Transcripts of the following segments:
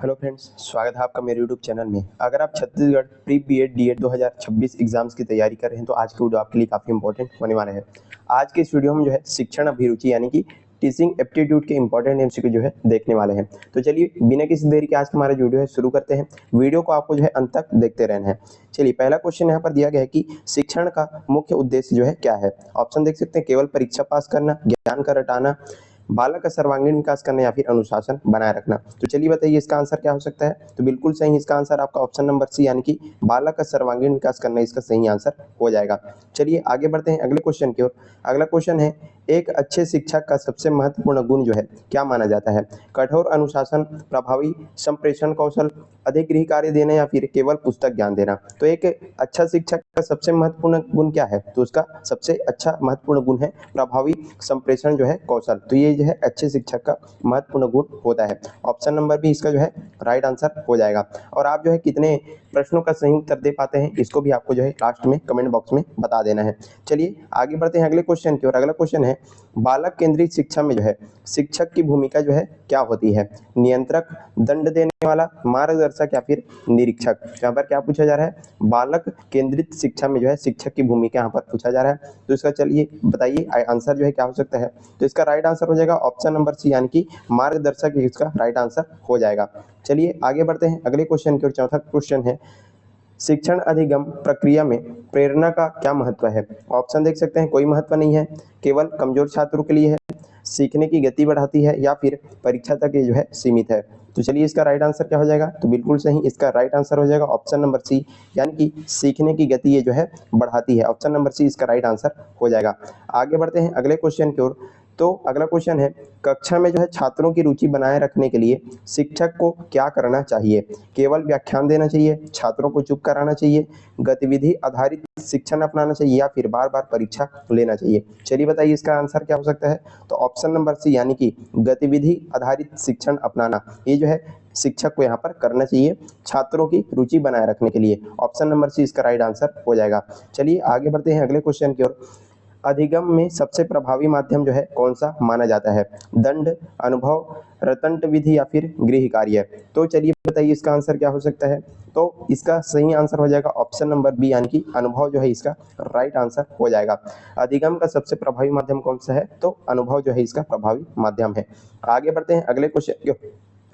Hello friends, स्वागत है आपका मेरे यूट्यूब चैनल में। अगर आप Chhattisgarh pre BEd DEd 2026 exams की तैयारी कर रहे हैं तो आज की वीडियो आपके लिए काफ़ी इंपॉर्टेंट होने वाला है। आज के इस वीडियो में जो है शिक्षण अभिरुचि यानी कि टीचिंग एप्टीट्यूड के इंपॉर्टेंट एमसीक्यू जो है देखने वाले हैं। तो चलिए बिना किसी देरी के आज का हमारा वीडियो है शुरू करते हैं। वीडियो को आपको जो है अंत तक देखते रहना है। चलिए पहला क्वेश्चन यहाँ पर दिया गया है कि शिक्षण का मुख्य उद्देश्य जो है क्या है। ऑप्शन देख सकते हैं, केवल परीक्षा पास करना, ज्ञान का रटाना, बालक का सर्वांगीण विकास करना या फिर अनुशासन बनाए रखना। तो चलिए बताइए इसका आंसर क्या हो सकता है। तो बिल्कुल सही, इसका आंसर आपका ऑप्शन नंबर सी यानी कि बालक का सर्वांगीण विकास करना इसका सही आंसर हो जाएगा। चलिए आगे बढ़ते हैं अगले क्वेश्चन की ओर। अगला क्वेश्चन है, एक अच्छे शिक्षक का सबसे महत्वपूर्ण गुण जो है क्या माना जाता है। कठोर अनुशासन, प्रभावी संप्रेषण कौशल, अधिक गृह कार्य देना या फिर केवल पुस्तक ज्ञान देना। तो एक अच्छा शिक्षक का सबसे महत्वपूर्ण गुण क्या है। तो उसका सबसे अच्छा महत्वपूर्ण गुण है प्रभावी संप्रेषण जो है कौशल। तो ये जो है अच्छे शिक्षक का महत्वपूर्ण गुण होता है। ऑप्शन नंबर बी इसका जो है राइट आंसर हो जाएगा। और आप जो है कितने प्रश्नों का सही उत्तर दे पाते हैं इसको भी आपको जो है लास्ट में कमेंट बॉक्स में बता देना है। चलिए आगे बढ़ते हैं अगले क्वेश्चन की ओर। अगला क्वेश्चन है, बालक केंद्रित शिक्षा में जो है शिक्षक की भूमिका जो है क्या होती है। नियंत्रक, दंड देने वाला, मार्गदर्शक या फिर निरीक्षक। यहाँ पर क्या पूछा जा रहा है, बालक केंद्रित शिक्षा में जो है शिक्षक की भूमिका यहाँ पर पूछा जा रहा है। तो इसका चलिए बताइए आंसर जो है क्या हो सकता है। तो इसका राइट आंसर हो जाएगा ऑप्शन नंबर सी यानी कि मार्गदर्शक इसका राइट आंसर हो जाएगा। चलिए आगे बढ़ते हैं अगले क्वेश्चन की ओर। चौथा क्वेश्चन है, शिक्षण अधिगम प्रक्रिया में प्रेरणा का क्या महत्व है। ऑप्शन देख सकते हैं, कोई महत्व नहीं है, केवल कमजोर छात्रों के लिए है, सीखने की गति बढ़ाती है या फिर परीक्षा तक ये जो है सीमित है। तो चलिए इसका राइट आंसर क्या हो जाएगा। तो बिल्कुल सही, इसका राइट आंसर हो जाएगा ऑप्शन नंबर सी यानी कि सीखने की गति ये जो है बढ़ाती है। ऑप्शन नंबर सी इसका राइट आंसर हो जाएगा। आगे बढ़ते हैं अगले क्वेश्चन की ओर। तो अगला क्वेश्चन है, कक्षा में जो है छात्रों की रुचि बनाए रखने के लिए शिक्षक को क्या करना चाहिए। केवल व्याख्यान देना चाहिए, छात्रों को चुप कराना चाहिए, गतिविधि आधारित शिक्षण अपनाना चाहिए या फिर बार बार परीक्षा लेना चाहिए। चलिए बताइए इसका आंसर क्या हो सकता है। तो ऑप्शन नंबर सी यानी कि गतिविधि आधारित शिक्षण अपनाना ये जो है शिक्षक को यहाँ पर करना चाहिए छात्रों की रुचि बनाए रखने के लिए। ऑप्शन नंबर सी इसका राइट आंसर हो जाएगा। चलिए आगे बढ़ते हैं अगले क्वेश्चन की ओर। अधिगम में सबसे प्रभावी माध्यम जो है कौन सा माना जाता है। दंड, अनुभव, रटंट विधि या फिर गृह कार्य। तो चलिए बताइए इसका आंसर क्या हो सकता है। तो इसका सही आंसर हो जाएगा ऑप्शन नंबर बी यानी कि अनुभव जो है इसका राइट आंसर हो जाएगा। अधिगम का सबसे प्रभावी माध्यम कौन सा है, तो अनुभव जो है इसका प्रभावी माध्यम है। आगे बढ़ते हैं अगले क्वेश्चन।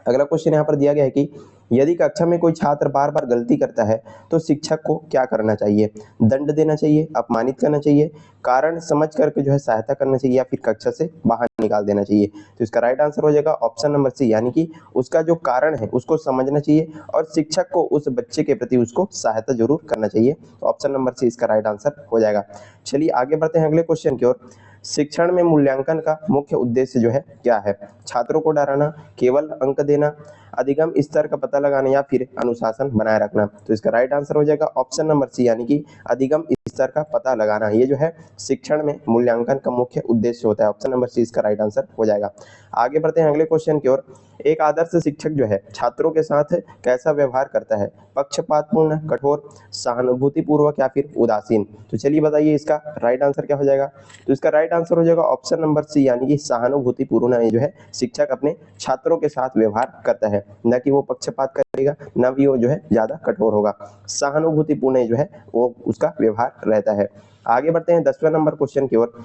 अगला क्वेश्चन यहाँ पर दिया गया है कि यदि कक्षा में कोई छात्र बार बार गलती करता है तो शिक्षक को क्या करना चाहिए। दंड देना चाहिए, अपमानित करना चाहिए, कारण समझ करके जो है सहायता करना चाहिए या फिर कक्षा से बाहर निकाल देना चाहिए। तो इसका राइट आंसर हो जाएगा ऑप्शन नंबर सी यानी कि उसका जो कारण है उसको समझना चाहिए और शिक्षक को उस बच्चे के प्रति उसको सहायता जरूर करना चाहिए। तो ऑप्शन नंबर सी इसका राइट आंसर हो जाएगा। चलिए आगे बढ़ते हैं अगले क्वेश्चन की ओर। शिक्षण में मूल्यांकन का मुख्य उद्देश्य जो है क्या है। छात्रों को डराना, केवल अंक देना, अधिगम स्तर का पता लगाना या फिर अनुशासन बनाए रखना। तो इसका राइट आंसर हो जाएगा ऑप्शन नंबर सी यानी कि अधिगम स्तर का पता लगाना ये जो है शिक्षण में मूल्यांकन का मुख्य उद्देश्य होता है। ऑप्शन नंबर सी इसका राइट आंसर हो जाएगा। आगे बढ़ते हैं अगले क्वेश्चन की ओर। एक आदर्श शिक्षक जो है छात्रों के साथ कैसा व्यवहार करता है। पक्षपातपूर्ण, कठोर, सहानुभूतिपूर्वक या फिर उदासीन। तो चलिए बताइए इसका राइट आंसर क्या हो जाएगा। तो इसका राइट आंसर हो जाएगा ऑप्शन नंबर सी यानी कि सहानुभूतिपूर्ण जो है शिक्षक अपने छात्रों के साथ व्यवहार करता है, न कि वो पक्षपात करेगा, न भी वो जो है ज्यादा कठोर होगा। सहानुभूतिपूर्ण जो है वो उसका व्यवहार रहता है। आगे बढ़ते हैं 10वें नंबर क्वेश्चन की ओर।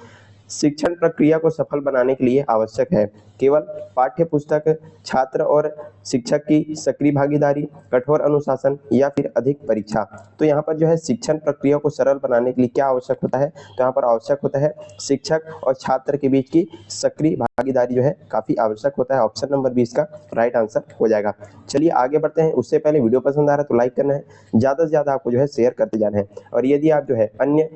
शिक्षण प्रक्रिया को सफल बनाने के लिए आवश्यक है केवल पाठ्य पुस्तक, छात्र और शिक्षक की सक्रिय भागीदारी, कठोर अनुशासन या फिर अधिक परीक्षा। तो यहाँ पर जो है शिक्षण प्रक्रिया को सरल बनाने के लिए क्या आवश्यक होता है। तो यहाँ पर आवश्यक होता है शिक्षक और छात्र के बीच की सक्रिय भागीदारी जो है काफी आवश्यक होता है। ऑप्शन नंबर 20 का राइट आंसर हो जाएगा। चलिए आगे बढ़ते हैं। उससे पहले वीडियो पसंद आ रहा है तो लाइक करना है, ज्यादा से ज्यादा आपको जो है शेयर करते जाना है। और यदि आप जो है अन्य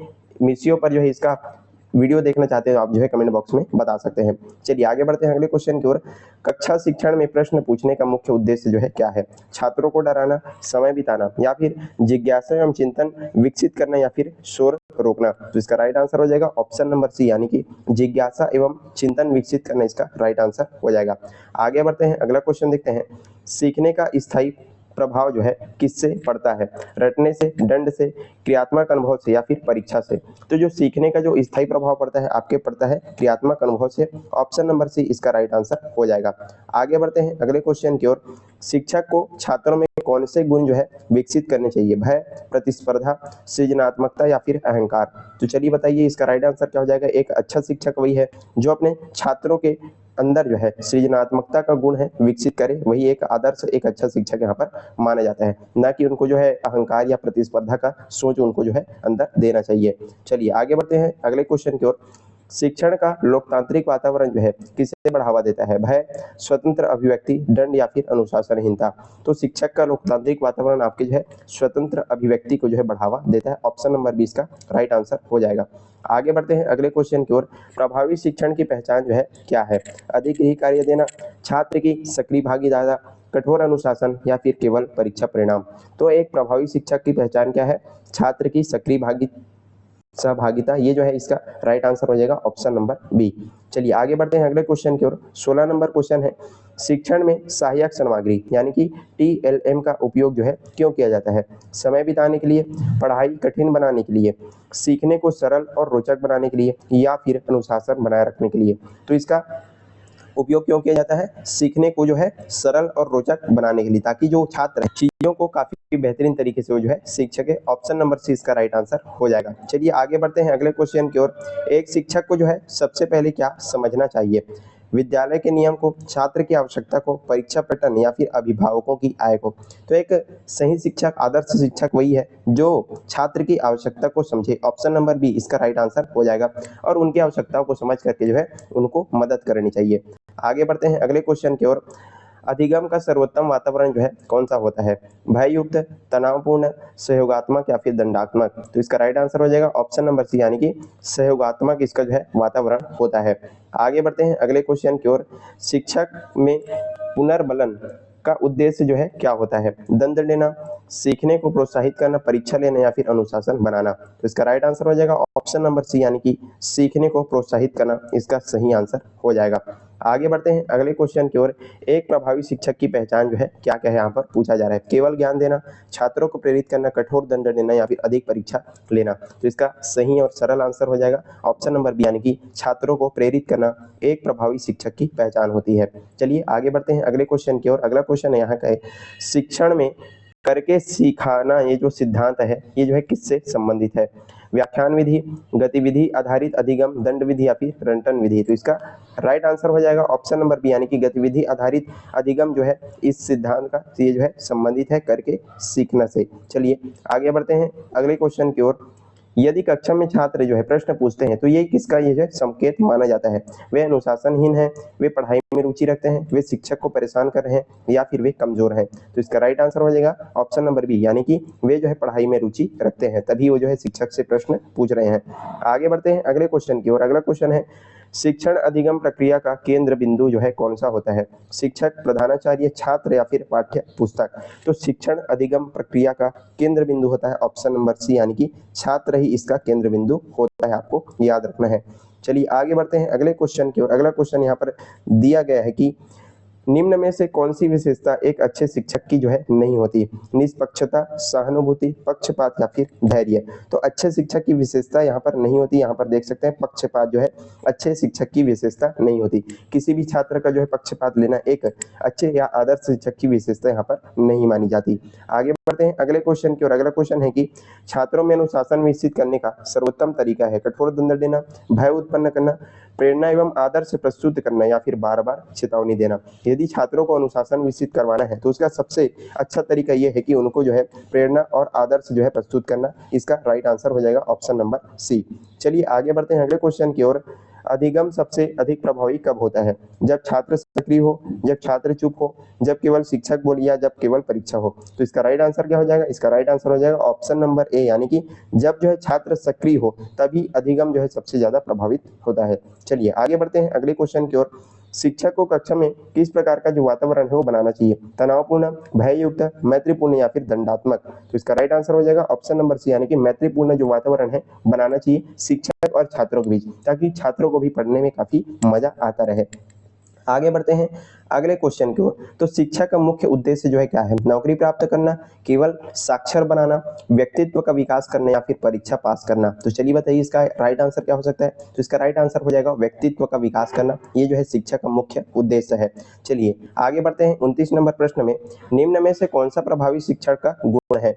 विषयों पर जो है इसका वीडियो देखना चाहते हैं तो आप जो है कमेंट बॉक्स में बता सकते हैं। चलिए आगे बढ़ते हैं अगले क्वेश्चन की ओर। कक्षा शिक्षण में प्रश्न पूछने का मुख्य उद्देश्य जो है क्या है। छात्रों को डराना, समय बिताना या फिर जिज्ञासा एवं चिंतन विकसित करना या फिर शोर रोकना। तो इसका राइट आंसर हो जाएगा ऑप्शन नंबर सी यानी कि जिज्ञासा एवं चिंतन विकसित करना इसका राइट आंसर हो जाएगा। आगे बढ़ते हैं अगला क्वेश्चन देखते हैं। सीखने का स्थायी प्रभाव जो है किससे पड़ता है, रटने से, दंड से, क्रियात्मक अनुभव से या फिर परीक्षा से। तो जो सीखने का जो स्थायी प्रभाव पड़ता है आपके पड़ता है क्रियात्मक अनुभव से। ऑप्शन नंबर सी इसका राइट आंसर हो जाएगा। आगे बढ़ते हैं अगले क्वेश्चन की ओर। शिक्षक को छात्रों में कौन से गुण जो है विकसित करने चाहिए, भय, प्रतिस्पर्धा, सृजनात्मकता या फिर अहंकार। तो चलिए बताइए इसका राइट आंसर क्या हो जाएगा। एक अच्छा शिक्षक वही है जो अपने छात्रों के अंदर जो है सृजनात्मकता का गुण है विकसित करे, वही एक आदर्श एक अच्छा शिक्षक यहाँ पर माना जाता है, ना कि उनको जो है अहंकार या प्रतिस्पर्धा का सोच उनको जो है अंदर देना चाहिए। चलिए आगे बढ़ते हैं अगले क्वेश्चन की ओर। शिक्षण का लोकतांत्रिक वातावरण जो है किसे बढ़ावा देता है, भय, स्वतंत्र अभिव्यक्ति, दंड या फिर अनुशासनहीनता। तो शिक्षक का लोकतांत्रिक वातावरण आपके जो है स्वतंत्र अभिव्यक्ति को जो है बढ़ावा देता है। ऑप्शन नंबर 20 का राइट आंसर हो जाएगा। आगे बढ़ते हैं अगले क्वेश्चन की ओर। प्रभावी शिक्षण की पहचान जो है क्या है, अधिक गृह कार्य देना, छात्र की सक्रिय भागीदारी, कठोर अनुशासन या फिर केवल परीक्षा परिणाम। तो एक प्रभावी शिक्षक की पहचान क्या है, छात्र की सक्रिय सहभागिता, ये जो है इसका राइट आंसर हो जाएगा ऑप्शन नंबर बी। चलिए आगे बढ़ते हैं अगले क्वेश्चन की ओर। 16 नंबर क्वेश्चन है, शिक्षण में सहायक सामग्री यानी कि TLM का उपयोग जो है क्यों किया जाता है, समय बिताने के लिए, पढ़ाई कठिन बनाने के लिए, सीखने को सरल और रोचक बनाने के लिए या फिर अनुशासन बनाए रखने के लिए। तो इसका उपयोग क्यों किया जाता है, सीखने को जो है सरल और रोचक बनाने के लिए, ताकि जो छात्र चीजों को काफी बेहतरीन तरीके से वो जो है सीख सके। ऑप्शन नंबर सी इसका राइट आंसर हो जाएगा। चलिए आगे बढ़ते हैं अगले क्वेश्चन की ओर। एक शिक्षक को जो है सबसे पहले क्या समझना चाहिए, विद्यालय के नियम को, छात्र की आवश्यकता को, परीक्षा पैटर्न या फिर अभिभावकों की आय को। तो एक सही शिक्षक आदर्श शिक्षक वही है जो छात्र की आवश्यकता को समझे। ऑप्शन नंबर बी इसका राइट आंसर हो जाएगा और उनकी आवश्यकताओं को समझ करके जो है उनको मदद करनी चाहिए। आगे बढ़ते हैं अगले क्वेश्चन की ओर। अधिगम का सर्वोत्तम वातावरण जो है कौन सा होता है, भययुक्त, तनावपूर्ण, सहयोगात्मक या फिर दंडात्मक। तो इसका राइट आंसर हो जाएगा ऑप्शन नंबर सी यानी कि सहयोगात्मक इसका जो है वातावरण होता है। आगे बढ़ते हैं अगले क्वेश्चन की ओर। शिक्षक में पुनर्बलन का उद्देश्य जो है क्या होता है, दंड देना, सीखने को प्रोत्साहित करना, परीक्षा लेना या फिर अनुशासन बनाना। तो इसका राइट आंसर हो जाएगा ऑप्शन नंबर सी यानी कि सीखने को प्रोत्साहित करना इसका सही आंसर हो जाएगा। आगे बढ़ते हैं अगले क्वेश्चन की ओर। एक प्रभावी शिक्षक की पहचान जो है क्या क्या है यहाँ पर पूछा जा रहा है, केवल ज्ञान देना, छात्रों को प्रेरित करना, कठोर दंड देना या फिर अधिक परीक्षा लेना। तो इसका सही और सरल आंसर हो जाएगा ऑप्शन नंबर बी यानी कि छात्रों को प्रेरित करना एक प्रभावी शिक्षक की पहचान होती है। चलिए आगे बढ़ते हैं अगले क्वेश्चन की ओर। अगला क्वेश्चन यहाँ का है, शिक्षण में करके सिखाना ये जो सिद्धांत है ये जो है किससे संबंधित है, व्याख्यान विधि, गतिविधि आधारित अधिगम, दंड विधि या फिर रंटन विधि। तो इसका राइट आंसर हो जाएगा ऑप्शन नंबर बी यानी कि गतिविधि आधारित अधिगम जो है इस सिद्धांत का ये जो है संबंधित है करके सीखना से। चलिए आगे बढ़ते हैं अगले क्वेश्चन की ओर। यदि कक्षा में छात्र जो है प्रश्न पूछते हैं तो ये किसका ये जो है संकेत माना जाता है, वे अनुशासनहीन हैं, वे पढ़ाई में रुचि रखते हैं, वे शिक्षक को परेशान कर रहे हैं या फिर वे कमजोर हैं। तो इसका राइट आंसर हो जाएगा ऑप्शन नंबर बी यानी कि वे जो है पढ़ाई में रुचि रखते हैं तभी वो जो है शिक्षक से प्रश्न पूछ रहे हैं। आगे बढ़ते हैं अगले क्वेश्चन की ओर। अगला क्वेश्चन है, शिक्षण अधिगम प्रक्रिया का केंद्र बिंदु जो है कौन सा होता है, शिक्षक, प्रधानाचार्य, छात्र या फिर पाठ्य पुस्तक। तो शिक्षण अधिगम प्रक्रिया का केंद्र बिंदु होता है ऑप्शन नंबर सी यानी कि छात्र ही इसका केंद्र बिंदु होता है, आपको याद रखना है। चलिए आगे बढ़ते हैं अगले क्वेश्चन की ओर। अगला क्वेश्चन यहाँ पर दिया गया है कि निम्न में से कौन सी विशेषता एक अच्छे शिक्षक की जो है नहीं होती, निष्पक्षता, सहानुभूति, पक्षपात या फिर धैर्य। तो अच्छे शिक्षक की विशेषता यहाँ पर नहीं होती, यहाँ पर देख सकते हैं पक्षपात जो है अच्छे शिक्षक की विशेषता नहीं होती। किसी भी छात्र का जो है पक्षपात लेना एक अच्छे या आदर्श शिक्षक की विशेषता यहाँ पर नहीं मानी जाती। आगे बढ़ते हैं अगले क्वेश्चन की ओर। अगला क्वेश्चन है कि छात्रों में अनुशासन विकसित करने का सर्वोत्तम तरीका है, कठोर दंड देना, भय उत्पन्न करना, प्रेरणा एवं आदर्श प्रस्तुत करना या फिर बार बार चेतावनी देना। यदि छात्रों को अनुशासन विकसित करवाना है तो उसका सबसे अच्छा तरीका यह है कि उनको जो है प्रेरणा और आदर्श जो है प्रस्तुत करना। इसका राइट आंसर हो जाएगा ऑप्शन नंबर सी। चलिए आगे बढ़ते हैं अगले क्वेश्चन की ओर। अधिगम सबसे अधिक प्रभावी कब होता है, जब छात्र सक्रिय हो, जब छात्र चुप हो, जब केवल शिक्षक बोले या जब केवल परीक्षा हो। तो इसका राइट आंसर क्या हो जाएगा, इसका राइट आंसर हो जाएगा ऑप्शन नंबर ए यानी कि जब जो है छात्र सक्रिय हो तभी अधिगम जो है सबसे ज्यादा प्रभावित होता है। चलिए आगे बढ़ते हैं अगले क्वेश्चन की ओर। शिक्षक को कक्षा में किस प्रकार का जो वातावरण है वो बनाना चाहिए, तनावपूर्ण, भययुक्त, मैत्रीपूर्ण या फिर दंडात्मक। तो इसका राइट आंसर हो जाएगा ऑप्शन नंबर सी यानी कि मैत्रीपूर्ण जो वातावरण है बनाना चाहिए शिक्षक और छात्रों के बीच, ताकि छात्रों को भी पढ़ने में काफी मजा आता रहे। आगे बढ़ते हैं अगले क्वेश्चन की ओर। तो शिक्षा का मुख्य उद्देश्य जो है क्या है? नौकरी प्राप्त करना, केवल साक्षर बनाना, व्यक्तित्व का विकास करना या फिर परीक्षा पास करना? तो चलिए बताइए इसका राइट आंसर क्या हो सकता है। तो इसका राइट आंसर हो जाएगा व्यक्तित्व का विकास करना। ये जो है शिक्षा का मुख्य उद्देश्य है। चलिए आगे बढ़ते हैं 29 नंबर प्रश्न में। निम्न में से कौन सा प्रभावी शिक्षण का गुण है?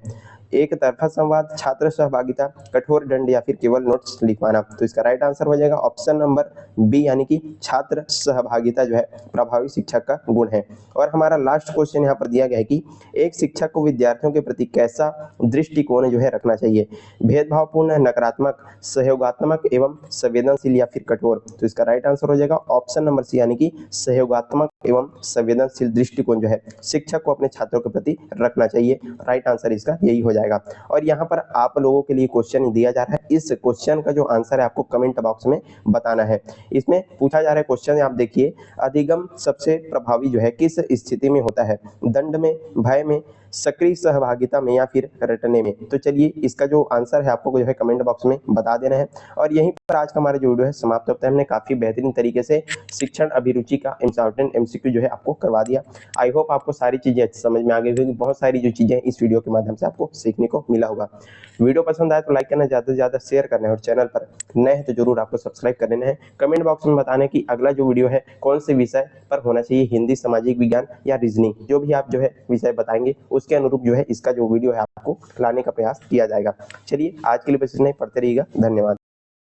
एक तरफा संवाद, छात्र सहभागिता, कठोर दंड या फिर केवल नोट्स लिखवाना? तो इसका राइट आंसर हो जाएगा ऑप्शन नंबर बी, यानी कि छात्र सहभागिता जो है प्रभावी शिक्षक का गुण है। और हमारा लास्ट क्वेश्चन यहाँ पर दिया गया है कि एक शिक्षक को विद्यार्थियों के प्रति कैसा दृष्टिकोण जो है रखना चाहिए? भेदभावपूर्ण, नकारात्मक, सहयोगात्मक एवं संवेदनशील या फिर कठोर? तो इसका राइट आंसर हो जाएगा ऑप्शन नंबर सी, यानी कि सहयोगात्मक एवं संवेदनशील दृष्टिकोण जो है शिक्षक को अपने छात्रों के प्रति रखना चाहिए। राइट आंसर इसका यही हो जाएगा। और यहाँ पर आप लोगों के लिए क्वेश्चन दिया जा रहा है, इस क्वेश्चन का जो आंसर है आपको कमेंट बॉक्स में बताना है। इसमें पूछा जा रहा है क्वेश्चन, आप देखिए, अधिगम सबसे प्रभावी जो है किस स्थिति में होता है? दंड में, भय में, सक्रिय सहभागिता में या फिर रटने में? तो चलिए इसका जो आंसर है आपको जो है कमेंट बॉक्स में बता देना है। और यहीं पर आज का हमारा जो वीडियो है समाप्त होता है। हमने काफी बेहतरीन तरीके से शिक्षण अभिरुचि का इम्पोर्टेंट एमसीक्यू जो है आपको करवा दिया। आई होप आपको सारी चीजें समझ में आ गई होगी। बहुत सारी जो चीजें इस वीडियो के माध्यम से आपको सीखने को मिला होगा। वीडियो पसंद आए तो लाइक करना, ज्यादा से ज्यादा शेयर करना है, और चैनल पर नए हैं तो जरूर आपको सब्सक्राइब कर लेना है। कमेंट बॉक्स में बताने की अगला जो वीडियो है कौन से विषय पर होना चाहिए, हिंदी, सामाजिक विज्ञान या रीजनिंग, जो भी आप जो है विषय बताएंगे उसके अनुरूप जो है इसका जो वीडियो है आपको लाने का प्रयास किया जाएगा। चलिए आज के लिए बस इतना ही, पढ़ते रहिएगा। धन्यवाद।